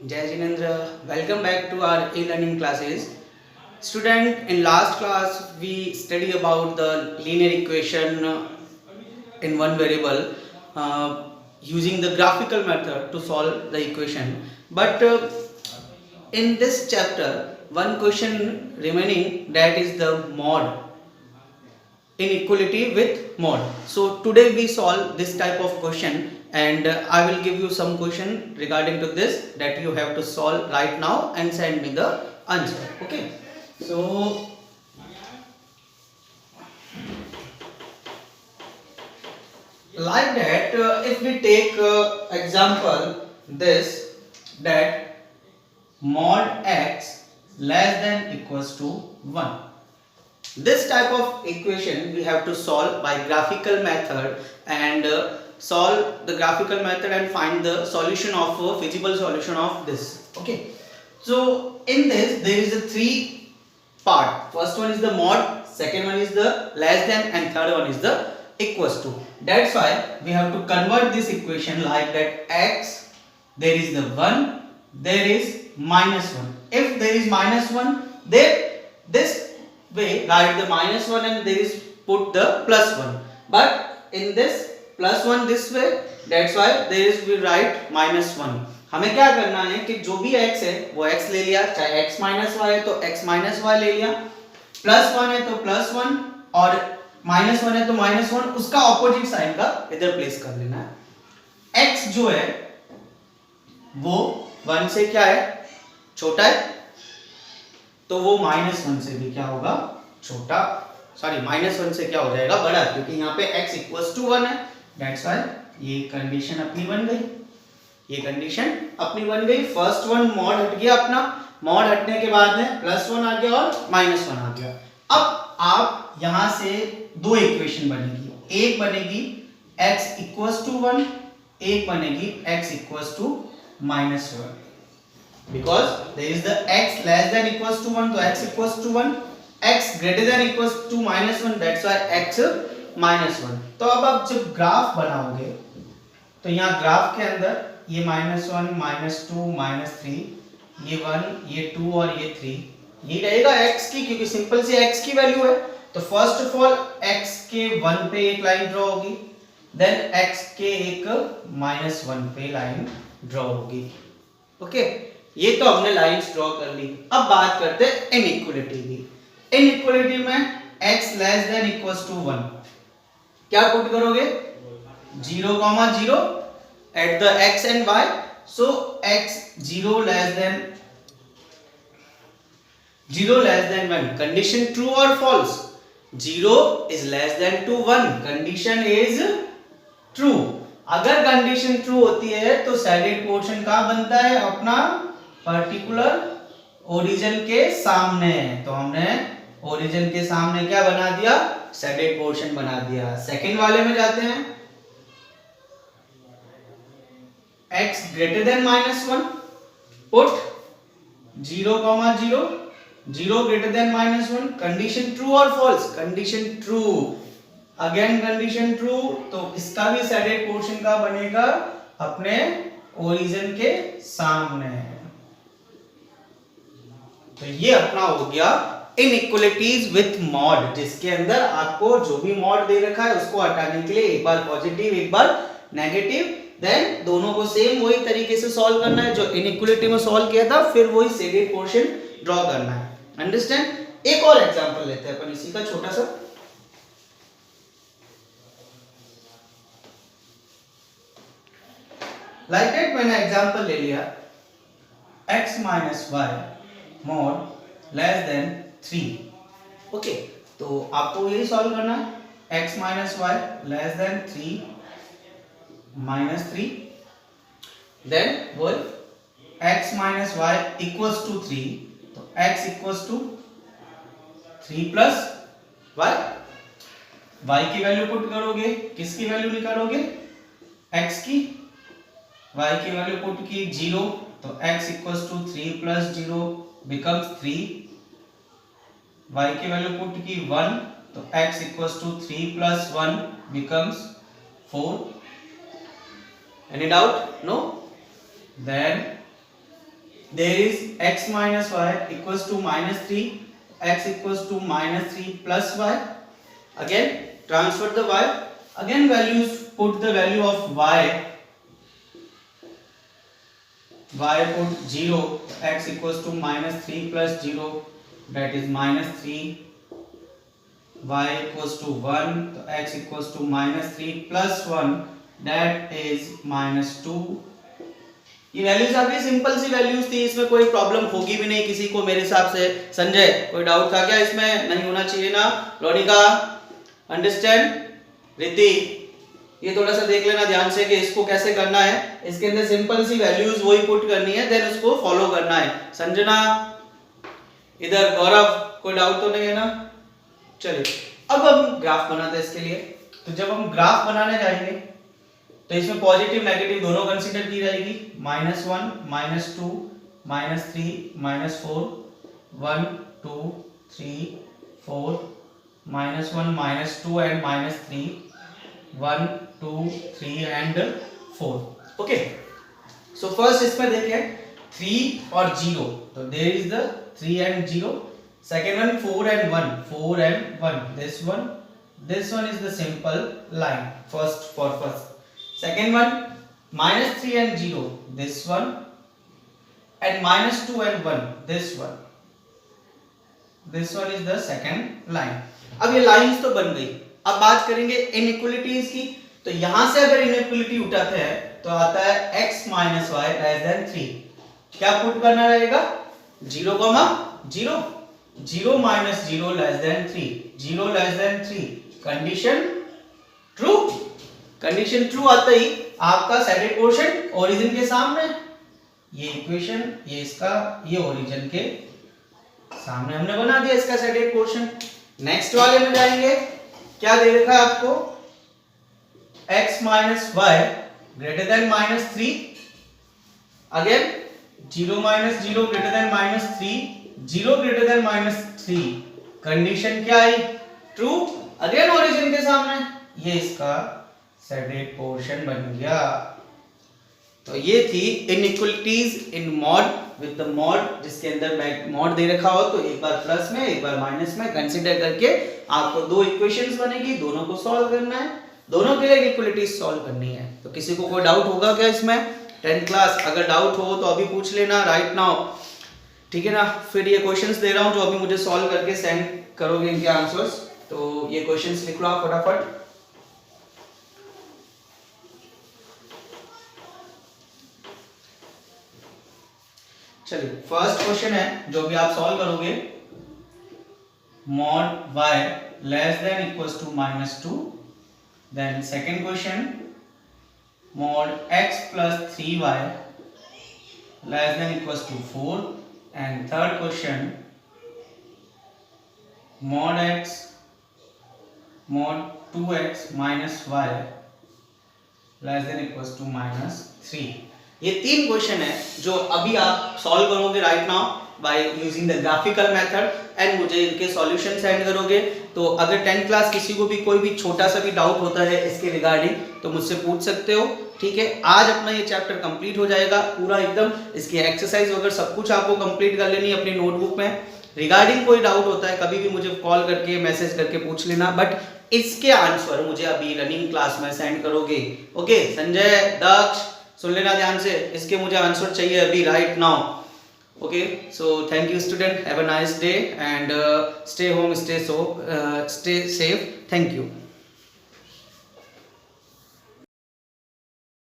Jai Jinendra, welcome back to our e-learning classes. Student, in last class we studied about the linear equation in one variable using the graphical method to solve the equation. But in this chapter, one question remaining, that is the mod, inequality with mod. So today we solve this type of question, and I will give you some question regarding to this that you have to solve right now and send me the answer. Okay, so like that, if we take example this, that mod x less than equals to 1. This type of equation we have to solve by graphical method, and solve the graphical method and find the solution of feasible solution of this. Okay, so in this there is a three part. First one is the mod, second one is the less than, and third one is the equals to. That's why we have to convert this equation like that. X, there is the 1, there is minus 1. If there is minus 1, then this way write the minus 1 and there is put the plus 1. But in this plus 1 this way, that's why there is we write minus 1. हमें क्या करना है कि जो भी x है वो x ले लिया, चाहे x माइनस y है तो x माइनस y ले लिया, प्लस 1 है तो प्लस 1 और माइनस 1 है तो माइनस 1, उसका ऑपोजिट साइन का इधर प्लेस कर लेना है। x जो है वो 1 से क्या है, छोटा है, तो वो माइनस 1 से भी क्या होगा, छोटा, सॉरी माइनस 1 से क्या हो जाएगा, बड़ा, क्योंकि यहाँ पे x इक्वल्स टू 1 है। दैट्स व्हाई ये कंडीशन अपनी बन गई, ये कंडीशन अपनी बन गई। फर्स्ट वन मॉड हट गया अपना, मॉड हटने के बाद में प्लस 1 आ गया और माइनस 1 आ गया। अब आप यहां से दो इक्वेशन बनेगी, एक बनेगी x इक्वल्स टू 1, एक बनेगी x equals to minus 1, because there is the x less than equals to 1, तो x equals to 1, x greater than equals to minus 1, that's why x minus 1। तो अब आप जब ग्राफ बनाओगे तो यहाँ ग्राफ के अंदर ये minus 1, minus 2, minus 3, ये 1, ये 2 और ये 3, ये रहेगा x की, क्योंकि सिंपल सी x की वैल्यू है। तो फर्स्ट ऑफ ऑल x के 1 पे एक लाइन ड्रॉ होगी, देन x के एक minus 1 पे लाइन ड्रॉ होगी। ओके, ये तो हमने लाइंस ड्रॉ कर ली। अब बात करते हैं इनइक्वालिटी की। इनइक्वालिटी में x less than equals to 1 क्या पुट करोगे, 0,0 at the x and y, so x 0 less than 1, condition true और false. 0 is less than to 1, condition is true. अगर कंडीशन ट्रू होती है तो सैडेड पोर्शन कहां बनता है, अपना पर्टिकुलर ओरिजिन के सामने। तो हमने ओरिजिन के सामने क्या बना दिया, सैडेड पोर्शन बना दिया। सेकंड वाले में जाते हैं, x greater than minus 1, put 0,0, 0 greater than minus 1, condition true और false, condition true, again condition true, तो इसका भी सैडेड पोर्शन का बनेगा अपने ओरिजिन के सामने। तो ये अपना हो गया इनइक्वालिटीज विथ मॉड, जिसके अंदर आपको जो भी मॉड दे रखा है उसको हटाने के लिए एक बार पॉजिटिव एक बार नेगेटिव, देन दोनों को सेम वही तरीके से सॉल्व करना है जो इनइक्वालिटी में सॉल्व किया था, फिर वही शेडेड पोर्शन ड्रॉ करना है। अंडरस्टैंड। एक और एग्जांपल लेते हैं अपन इसी का छोटा सा। लाइक दैट मैंने एग्जांपल ले लिया, x minus y mod less than 3। Okay, तो आपको यही सॉल्व करना है, x minus y less than 3 minus 3, then वो x minus y equals to 3, तो x equals to 3 plus y, y की वैल्यू पुट करोगे, किसकी वैल्यू निकालोगे, x की, y की वैल्यू पुट की 0, तो x equals to 3 plus 0 becomes 3, y की वैल्यू पुट की 1, तो x equals to 3 plus 1 becomes 4। Any doubt? No? Then there is x minus y equals to minus 3, x equals to minus 3 plus y. Again transfer the y, again values, put the value of y put 0, x equals to minus 3 plus 0, that is minus 3, y equals to 1, so x equals to minus 3 plus 1, that is minus 2. ये values आ गई, simple सी values थी, इसमें कोई problem होगी भी नहीं किसी को मेरे हिसाब से। संजय कोई डाउट था क्या इसमें? नहीं होना चाहिए ना। रोनिका अंडरस्टैंड? रिद्धि ये थोड़ा सा देख लेना ध्यान से कि इसको कैसे करना है। इसके अंदर सिंपल सी वैल्यूज वही पुट करनी है, देन उसको फॉलो करना है। संजना, इधर गौरव, कोई डाउट तो नहीं है ना? चलिए अब हम ग्राफ बनाते हैं इसके लिए। तो जब हम ग्राफ बनाने जाएंगे तो इसमें पॉजिटिव नेगेटिव दोनों कंसीडर की जाएगी। -1, -2, -3, -4, 1, 2, 3, 4, -1, -2 and -3, 1, 2, 3 and 4। Okay, so first इसमें देखिए 3 और 0, तो there is the 3 and 0। Second one 4 and 1, 4 and 1, this one is the simple line, first. Second one -3 and 0, this one, and -2 and 1, this one is the second line। अब ये lines तो बन गई। अब बात करेंगे इनइक्वालिटीज की। तो यहां से अगर इनइक्वालिटी उठाते हैं तो आता है x minus y less than 3। क्या पुट करना रहेगा? 0, 0, 0 minus 0 less than 3, 0 less than 3, condition true. Condition true आता ही आपका सैडेड पोर्शन ओरिजिन के सामने, ये इक्वेशन, ये इसका, ये ओरिजिन के सामने हमने बना दिया इसका सैडेड पोर्शन। नेक्स्ट वाले में जाएंगे, क्या दे रखा है आपको? x minus y greater than -3, again 0 minus 0 greater than -3, 0 greater than -3, condition क्या आई? ट्रू। अगेन ओरिजिन के सामने, ये इसका सैडेड पोर्शन बन गया। तो ये थी inequalities in mod with the mod, जिसके अंदर मॉड दे रखा हो तो एक बार प्लस में एक बार माइनस में कंसीडर करके आपको दो इक्वेशंस बनेगी, दोनों को सॉल्व करना है, दोनों के लिए इक्वालिटीज सॉल्व करनी है। तो किसी को कोई डाउट होगा क्या इसमें? 10th क्लास, अगर डाउट हो तो अभी पूछ लेना राइट नाउ, ठीक है ना? फिर ये क्वेश्चंस दे रहा हूं जो अभी मुझे सॉल्व करके सेंड करोगे इनके आंसर्स। तो ये क्वेश्चंस लिख लो आप फटाफट। चलिए फर्स्ट क्वेश्चन है जो भी आप सॉल्व करोगे, mod y less than equals to -2, then second question mod x plus 3y less than equals to 4, and third question mod 2x minus y less than equals to -3। ये तीन question है जो अभी आप सॉल्व करोगे right now by using the graphical method, and मुझे इनके solution send करोगे। तो अगर 10th क्लास किसी को भी कोई भी छोटा सा भी डाउट होता है इसके रिगार्डिंग तो मुझसे पूछ सकते हो, ठीक है? आज अपना ये चैप्टर कंप्लीट हो जाएगा पूरा एकदम, इसकी एक्सरसाइज वगैरह सब कुछ आपको कंप्लीट कर लेनी है अपनी नोटबुक में। रिगार्डिंग कोई डाउट होता है कभी भी मुझे कॉल करके मैसेज करके पूछ लेना, बट इसके आंसर मुझे अभी रनिंग क्लास में सेंड करोगे। ओके संजय, दक्ष, सुन लेना ध्यान से, इसके मुझे आंसर चाहिए अभी right now. Okay, so thank you student, have a nice day and stay home, stay safe, thank you.